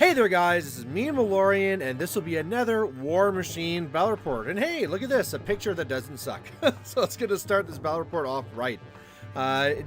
Hey there guys, this is me and Valorian, and this will be another War Machine battle report. And hey, look at this, a picture that doesn't suck. So let's get to start this battle report off right.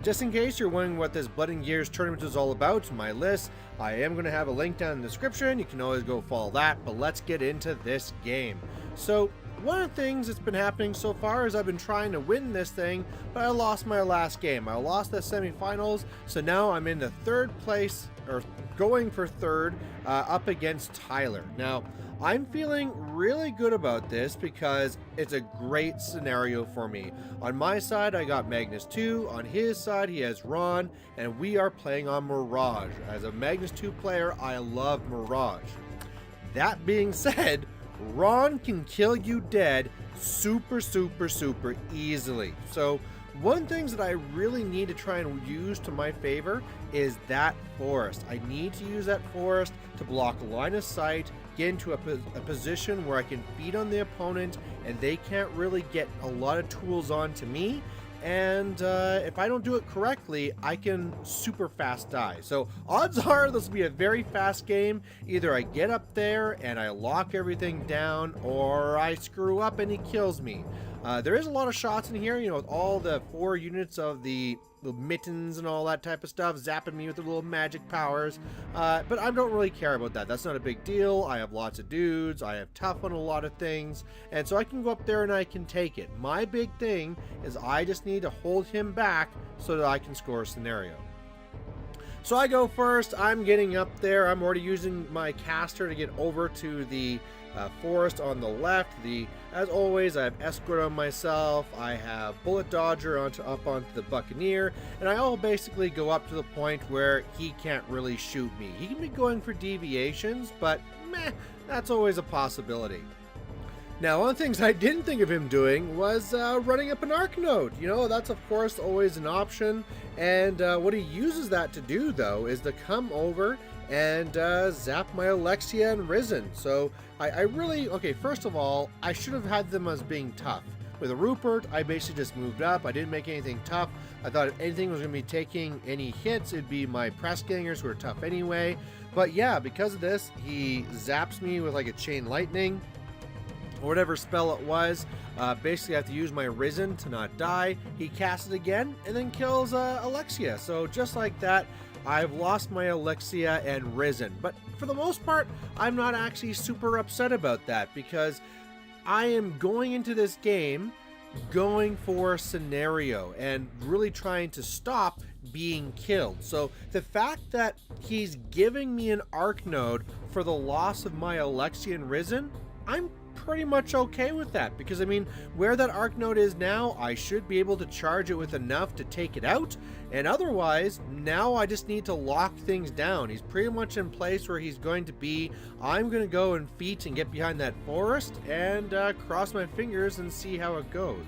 Just in case you're wondering what this Blood and Gears tournament is all about, my list, I am going to have a link down in the description. You can always go follow that, but let's get into this game. So one of the things that's been happening so far is I've been trying to win this thing, but I lost my last game. I lost the semifinals, so now I'm in the third place, or going for third, up against Tyler. Now, I'm feeling really good about this because it's a great scenario for me. On my side, I got Magnus2. On his side, he has Rahn, and we are playing on Mirage. As a Magnus2 player, I love Mirage. That being said, Rahn can kill you dead super easily. So one thing that I really need to try and use to my favor is that forest. I need to use that forest to block line of sight, get into a position where I can feed on the opponent and they can't really get a lot of tools onto me. And if I don't do it correctly, I can super fast die. So odds are this will be a very fast game. Either I get up there and I lock everything down, or I screw up and he kills me. There is a lot of shots in here, you know, with all the 4 units of the mittens and all that type of stuff, zapping me with the little magic powers. But I don't really care about that. That's not a big deal. I have lots of dudes. I have tough on a lot of things. And so I can go up there and I can take it. My big thing is I just need to hold him back so that I can score a scenario. So I go first. I'm getting up there. I'm already using my caster to get over to the forest on the left. As always, I have escort on myself. I have bullet dodger up onto the buccaneer, and I all basically go up to the point where he can't really shoot me. He can be going for deviations, but meh, that's always a possibility. Now, one of the things I didn't think of him doing was running up an arc node. You know, that's of course always an option, and what he uses that to do though is to come over and zap my Alexia and Risen. So I really, okay, first of all, I should have had them as being tough. With a Rupert, I basically just moved up. I didn't make anything tough. I thought if anything was going to be taking any hits, it'd be my press gangers who are tough anyway. But yeah, because of this, he zaps me with like a chain lightning, or whatever spell it was. Basically, I have to use my Risen to not die. He casts it again, and then kills Alexia. So just like that, I've lost my Alexia and Risen. But for the most part, I'm not actually super upset about that, because I am going into this game going for a scenario and really trying to stop being killed. So the fact that he's giving me an arc node for the loss of my Alexia and Risen, I'm pretty much okay with that, because I mean, where that arc node is now, I should be able to charge it with enough to take it out, and otherwise now I just need to lock things down. He's pretty much in place where he's going to be. I'm going to go and feet and get behind that forest and cross my fingers and see how it goes.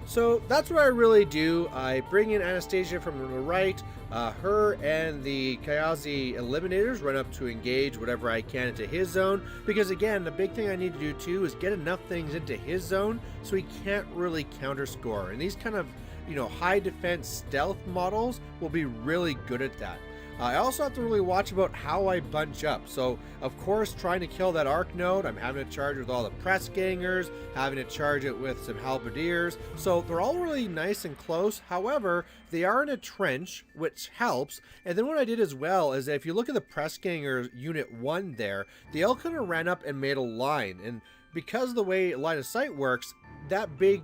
So that's what I really do. I bring in Anastasia from the right. Her and the Kayazi Eliminators run up to engage whatever I can into his zone, because again, the big thing I need to do too is get enough things into his zone so he can't really counter score. And these kind of, you know, high defense stealth models will be really good at that. I also have to really watch about how I bunch up. So, of course, trying to kill that arc node, I'm having to charge with all the press gangers, having to charge it with some halberdiers. So they're all really nice and close. However, they are in a trench, which helps. And then what I did as well is that if you look at the press ganger unit 1 there, they all kind of ran up and made a line. And because of the way line of sight works, that big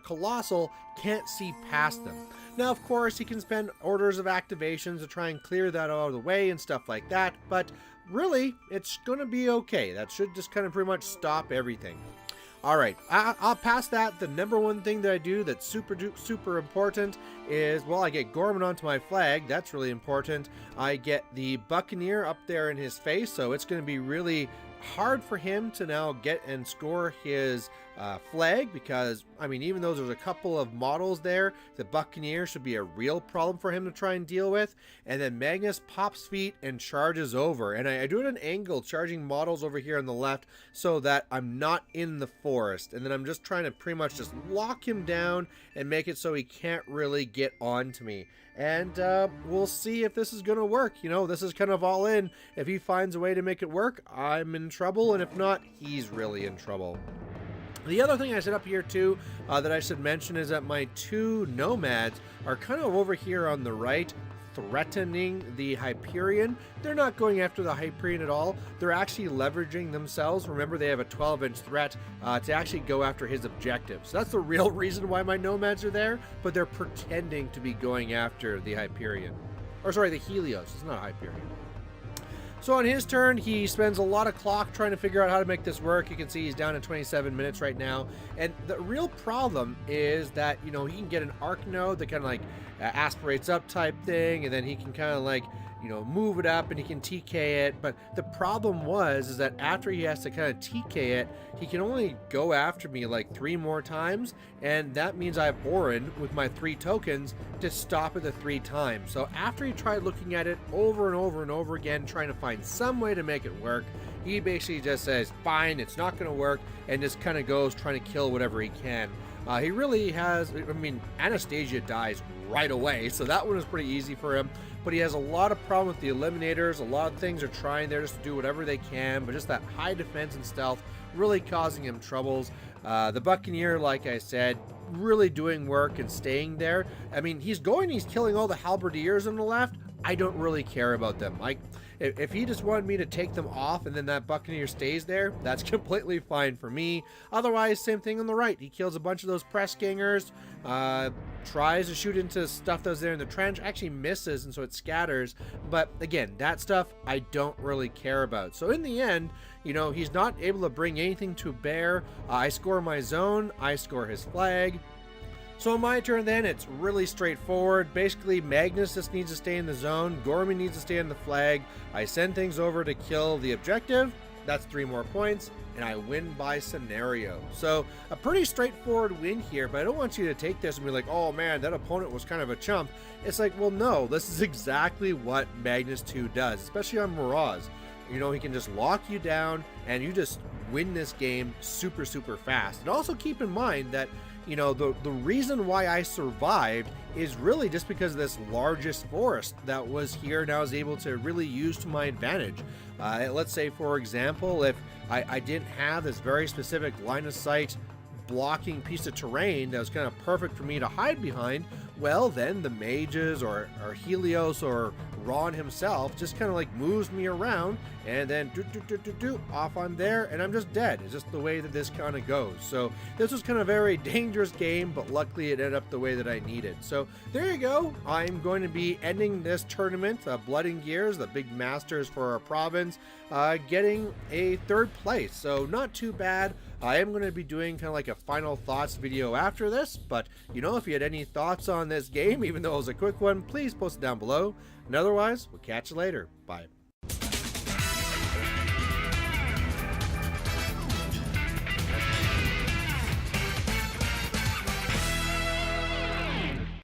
colossal can't see past them. Now, of course, he can spend orders of activations to try and clear that out of the way and stuff like that, but really, it's going to be okay. That should just kind of pretty much stop everything. All right, I'll pass that. The number one thing that I do that's super important is, well, I get Gorman onto my flag. That's really important. I get the Buccaneer up there in his face, so it's going to be really hard for him to now get and score his flag, because I mean, even though there's a couple of models there, the Buccaneer should be a real problem for him to try and deal with. And then Magnus pops feet and charges over, and I do it at an angle, charging models over here on the left so that I'm not in the forest, and then I'm just trying to pretty much just lock him down and make it so he can't really get onto me. and we'll see if this is going to work. You know, this is kind of all in. If he finds a way to make it work, I'm in trouble, and if not, he's really in trouble. The other thing I set up here too that I should mention is that my two nomads are kind of over here on the right, threatening the Hyperion. They're not going after the Hyperion at all. They're actually leveraging themselves. Remember, they have a 12-inch threat to actually go after his objectives. So that's the real reason why my nomads are there, but they're pretending to be going after the Hyperion. Or sorry, the Helios. It's not a Hyperion. So on his turn, he spends a lot of clock trying to figure out how to make this work. You can see he's down to 27 minutes right now. And the real problem is that, you know, he can get an arc node that kind of like aspirates up type thing, and then he can kind of like, you know, move it up and he can TK it. But the problem is that after he has to kind of TK it, he can only go after me like 3 more times. And that means I have Orin with my 3 tokens to stop it the 3 times. So after he tried looking at it over and over and over again, trying to find some way to make it work, he basically just says, fine, it's not going to work, and just kind of goes trying to kill whatever he can. He really has, I mean, Anastasia dies right away, so that one is pretty easy for him. But he has a lot of problem with the eliminators. A lot of things are trying there just to do whatever they can, but just that high defense and stealth really causing him troubles. The Buccaneer, like I said, really doing work and staying there. I mean, he's killing all the halberdiers on the left. I don't really care about them. Like, if he just wanted me to take them off and then that Buccaneer stays there, that's completely fine for me. Otherwise, same thing on the right. He kills a bunch of those press gangers, tries to shoot into stuff that's there in the trench, actually misses, and so it scatters. But again, that stuff I don't really care about. So in the end, you know, he's not able to bring anything to bear. I score my zone, I score his flag. So on my turn then, it's really straightforward. Basically, Magnus just needs to stay in the zone. Gorman needs to stay on the flag. I send things over to kill the objective. That's 3 more points, and I win by scenario. So a pretty straightforward win here, but I don't want you to take this and be like, oh man, that opponent was kind of a chump. It's like, well, no, this is exactly what Magnus2 does, especially on Mirage. You know, he can just lock you down, and you just win this game super, super fast. And also keep in mind that, you know, the reason why I survived is really just because of this largest forest that was here, and I was able to really use to my advantage. Let's say, for example, if I didn't have this very specific line of sight blocking piece of terrain that was kind of perfect for me to hide behind, well, then the mages or Helios or Rahn himself just kind of like moves me around, and then off I'm there, and I'm just dead. It's just the way that this kind of goes. So this was kind of a very dangerous game, but luckily it ended up the way that I needed. So there you go. I'm going to be ending this tournament, Blood and Gears, the big masters for our province, getting a 3rd place. So not too bad. I am going to be doing kind of like a final thoughts video after this, but you know, if you had any thoughts on this game, even though it was a quick one, please post it down below. And otherwise, we'll catch you later. Bye.